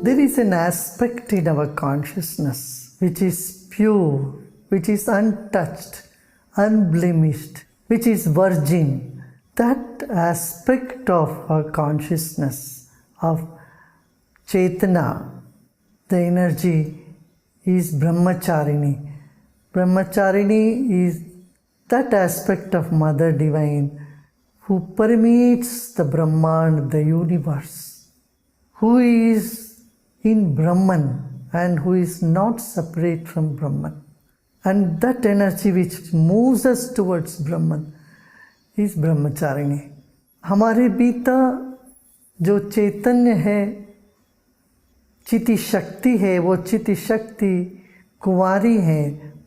there is an aspect in our consciousness which is pure, which is untouched, unblemished, which is virgin. That aspect of our consciousness, of Chaitana, the energy, is Brahmacharini. Brahmacharini is that aspect of Mother Divine who permeates the Brahman, the universe, who is in Brahman and who is not separate from Brahman. And that energy which moves us towards Brahman is Brahmacharini. हमारे भीतर जो चैतन्य है, चिति शक्ति है, वो चिति शक्ति कुंवारी है,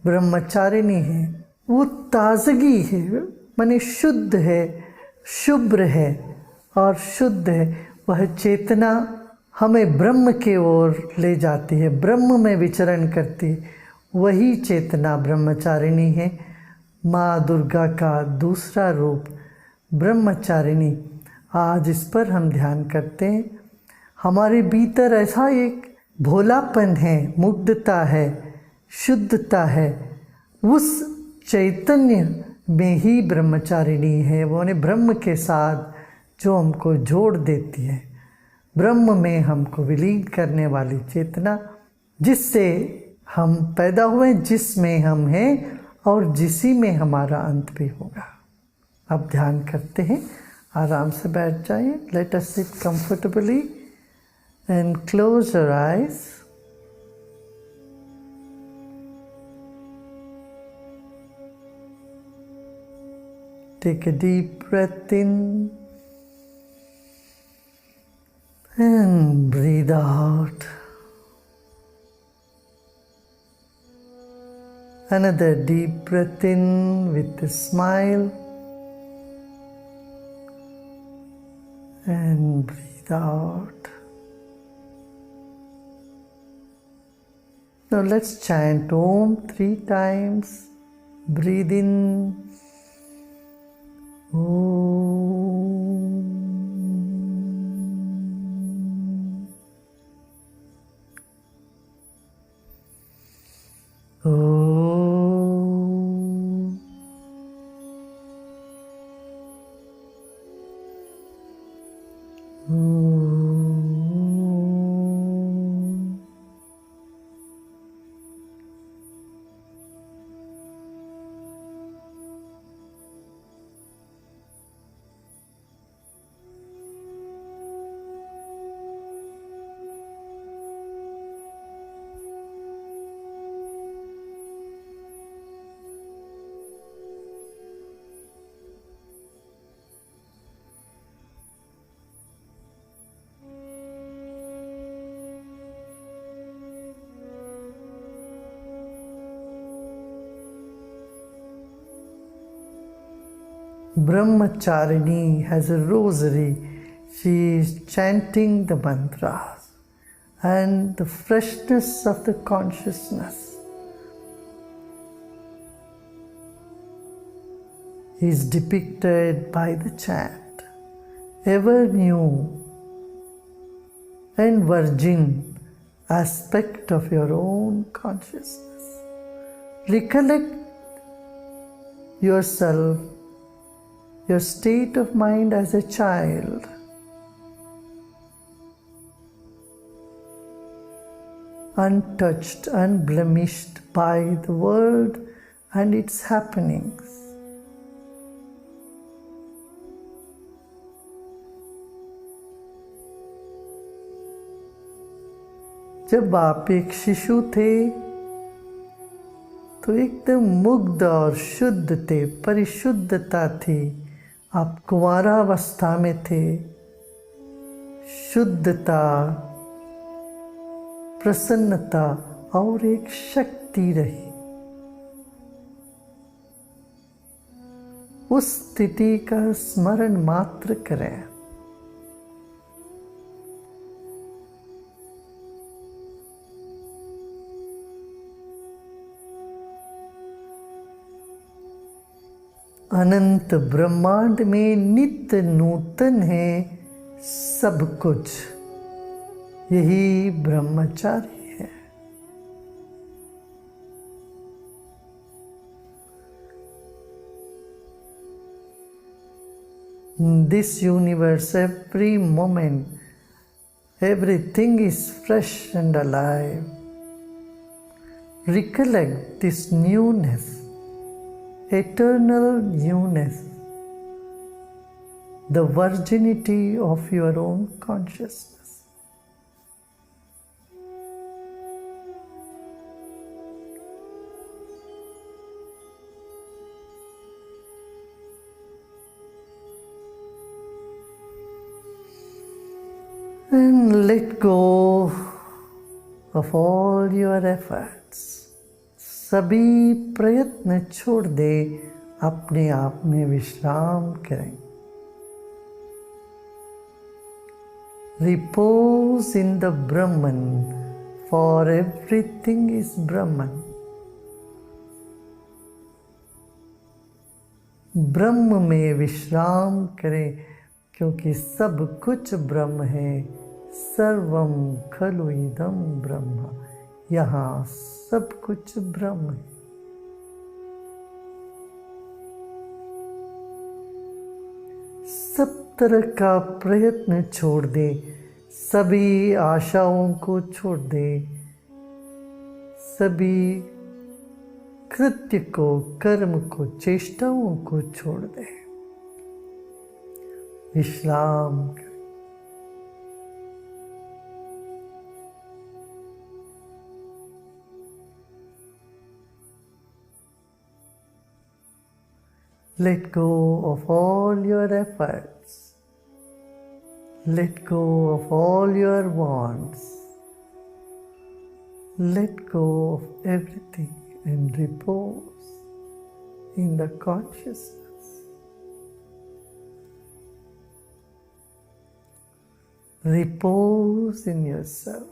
ब्रह्मचारिणी है, वो ताजगी है, माने शुद्ध है, शुभ्र है और शुद्ध है। वह चेतना हमें ब्रह्म के ओर ले जाती है, ब्रह्म में विचरण करती है। वही चेतना ब्रह्मचारिणी है। माँ दुर्गा का दूसरा रूप ब्रह्मचारिणी, आज इस पर हम ध्यान करते हैं। हमारे भीतर ऐसा एक भोलापन है, मुग्धता है, शुद्धता है। उस चैतन्य में ही ब्रह्मचारिणी है। वो ने ब्रह्म के साथ जो हमको जोड़ देती है, ब्रह्म में हमको विलीन करने वाली चेतना, जिससे हम पैदा हुए, जिसमें हम हैं और जिसी में हमारा अंत भी होगा। अब ध्यान करते हैं, आराम से बैठ जाइए। Let us sit comfortably and close your eyes. Take a deep breath in and breathe out. Another deep breath in with a smile and breathe out. Now let's chant Om 3 times. Breathe in. Brahmacharini has a rosary. She is chanting the mantras, and the freshness of the consciousness is depicted by the chant. Ever new and virgin aspect of your own consciousness. Recollect yourself, your state of mind as a child. Untouched, unblemished by the world and its happenings. जब आप एक शिशु थे तो एकदम मुग्ध और शुद्ध थे, परिशुद्धता थी। आप कुंवारावस्था में थे। शुद्धता, प्रसन्नता और एक शक्ति रही। उस स्थिति का स्मरण मात्र करें। अनंत ब्रह्मांड में नित्य नूतन है सब कुछ। यही ब्रह्मचारी है। In this universe, every moment, everything is fresh and alive. Recollect this newness, eternal newness, the virginity of your own consciousness. And let go of all your efforts. सभी प्रयत्न छोड़ दे, अपने आप में विश्राम करें। Repose in the Brahman, for everything is Brahman. ब्रह्म में विश्राम करें, क्योंकि सब कुछ ब्रह्म है। सर्वम खलु इदम ब्रह्म, यहाँ सब कुछ ब्रह्म है। सब तरह का प्रयत्न छोड़ दे, सभी आशाओं को छोड़ दे, सभी कृत्य को, कर्म को, चेष्टाओं को छोड़ दे। विश्राम कर। Let go of all your efforts. Let go of all your wants. Let go of everything and repose in the consciousness. Repose in yourself.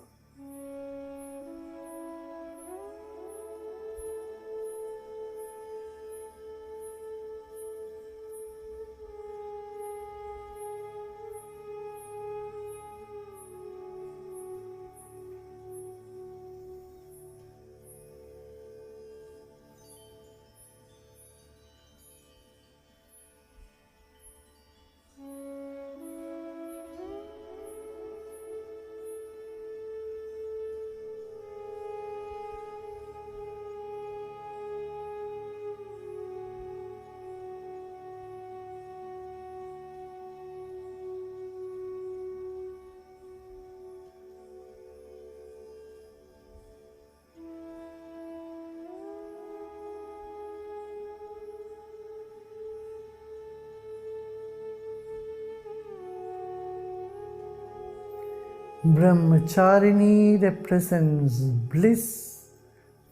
Brahmacharini represents bliss,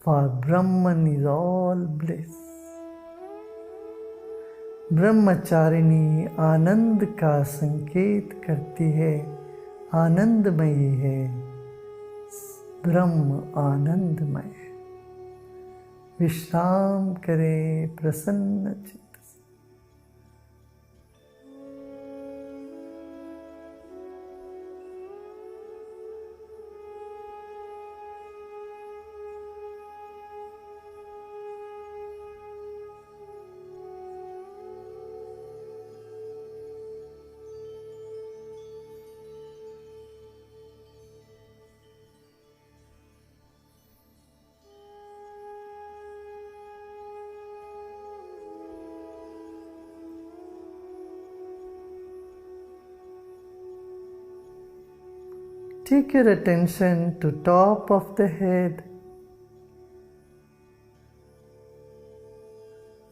for Brahman is all bliss. Brahmacharini आनंद का संकेत करती है, आनंदमयी है। ब्रह्म आनंदमय है। विश्राम करें प्रसन्न चित्त। Take your attention to top of the head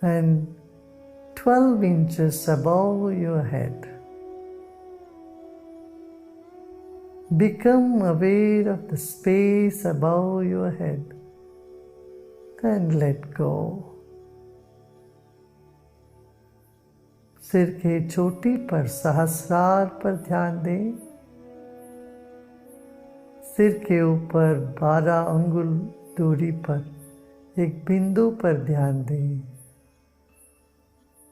and 12 inches above your head. Become aware of the space above your head and let go. सिर के चोटी पर सहस्रार पर ध्यान दें। सिर के ऊपर 12 अंगुल दूरी पर एक बिंदु पर ध्यान दें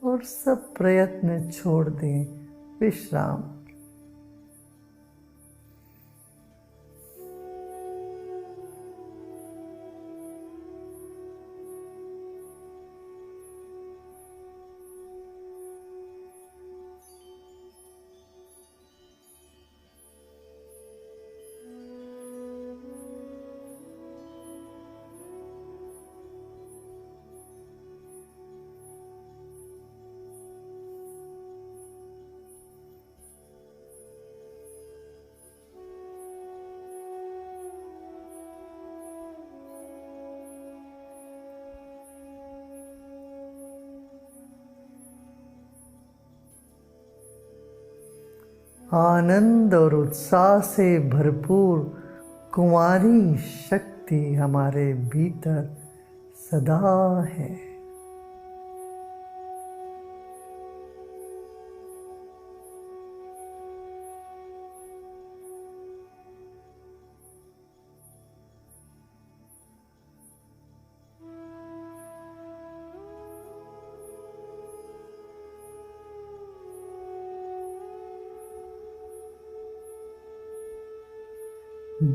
और सब प्रयत्न छोड़ दें। विश्राम। आनंद और उत्साह से भरपूर कुंवारी शक्ति हमारे भीतर सदा है।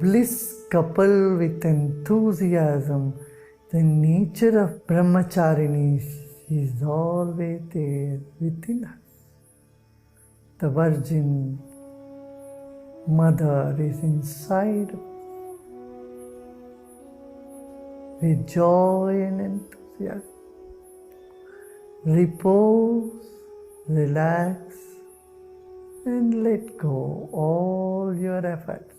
Bliss coupled with enthusiasm, the nature of brahmacharini is always there within us. The Virgin Mother is inside with joy and enthusiasm. Repose, relax, and let go all your efforts.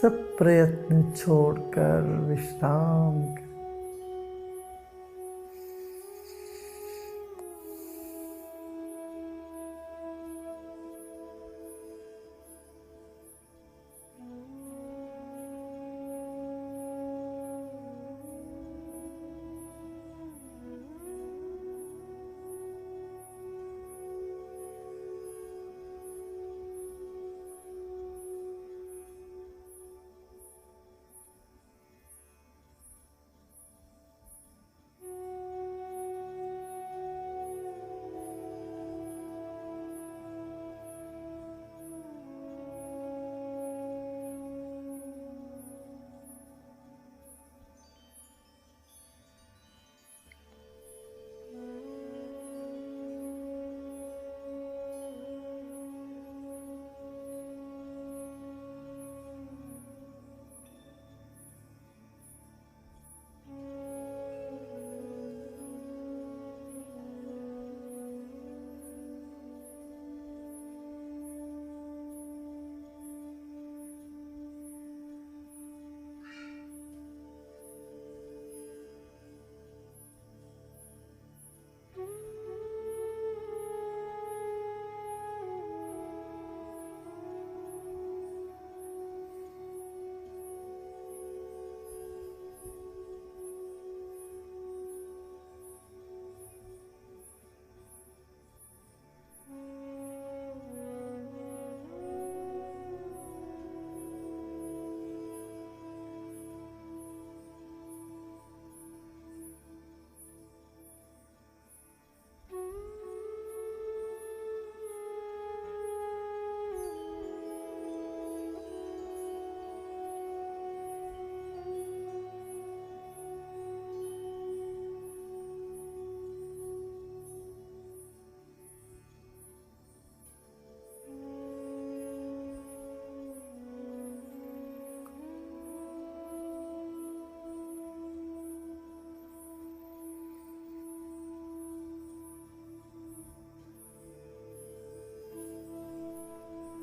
सब प्रयत्न छोड़कर विश्राम करें।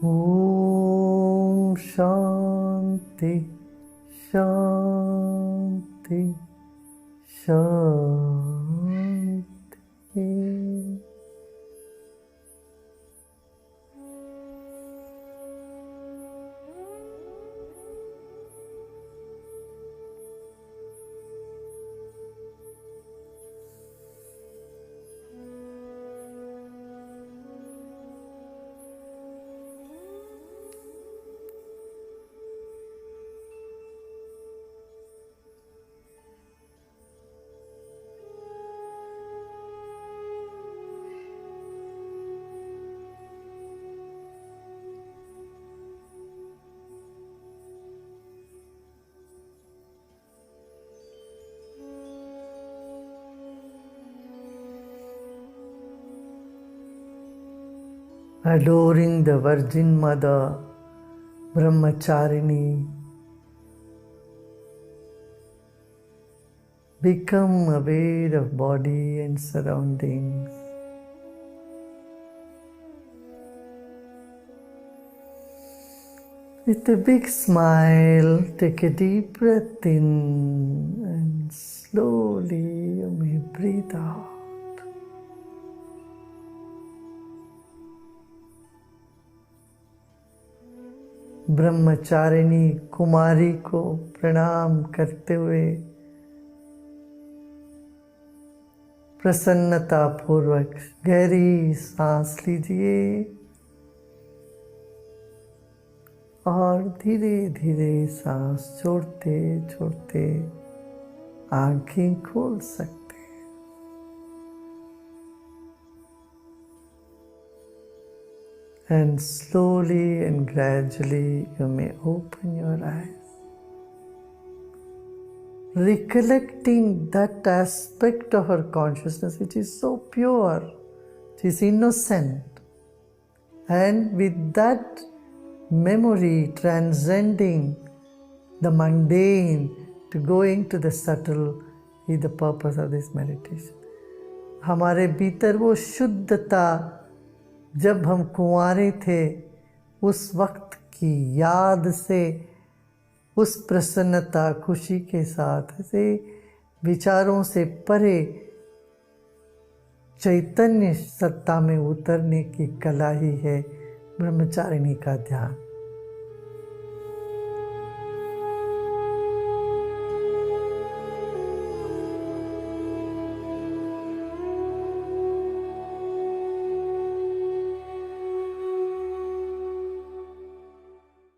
Om Shanti Shanti Shanti. Adoring the Virgin Mother, Brahmacharini, become aware of body and surroundings. With a big smile, take a deep breath in and slowly you may breathe out. Brahmacharini कुमारी को प्रणाम करते हुए प्रसन्नता पूर्वक गहरी सांस लीजिए और धीरे धीरे सांस छोड़ते छोड़ते आंखें खोल सकते हैं। And slowly and gradually you may open your eyes, recollecting that aspect of our consciousness which is so pure, which is innocent, and with that memory transcending the mundane to going to the subtle is the purpose of this meditation. हमारे भीतर वो शुद्धता जब हम कुंवारे थे उस वक्त की याद से, उस प्रसन्नता खुशी के साथ से विचारों से परे चैतन्य सत्ता में उतरने की कला ही है ब्रह्मचारिणी का ध्यान।